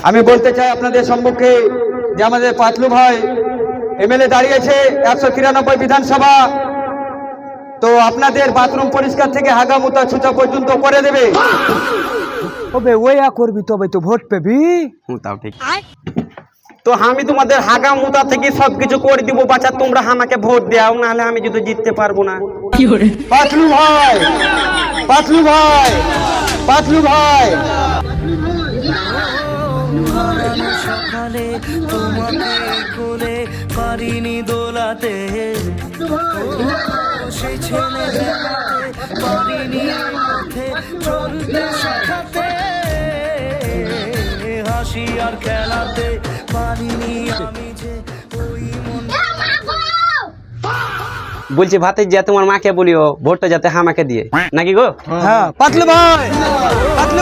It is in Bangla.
আমি বলতে চাই আপনাদের সম্মুখে যে আমাদের পাতলু ভাই এমএলএ দাঁড়িয়েছে 193 বিধানসভা, তো আপনাদের বাথরুম পরিষ্কার থেকে হাগামুতা ছুঁচা পর্যন্ত করে দেবে। ওবে ওয়া করবি তবে তো ভোট পেবি। তাও ঠিক। তো আমি তোমাদের হাগা মুতা থেকে সবকিছু করে দিব বাচ্চা, তোমরা আমাকে ভোট দাও, নাহলে আমি যদি জিততে পারবো না। পাতলু ভাই, পাতলু ভাই, পাতলু ভাই, সকালে তোমাকে কোলে পারিনি দোলাতে, সেই ছেলে দেখাতে পারিনি পথে চলতে শেখাতে, হাসি আর খেলাতে পারিনি আমি যে ওই মন। বলছি ভাতে যে তোমার মাকে বলিও ভোটটা যাতে আমাকে দিয়ে, নাকি গো? হ্যাঁ পাতলু ভাই, পাতলু।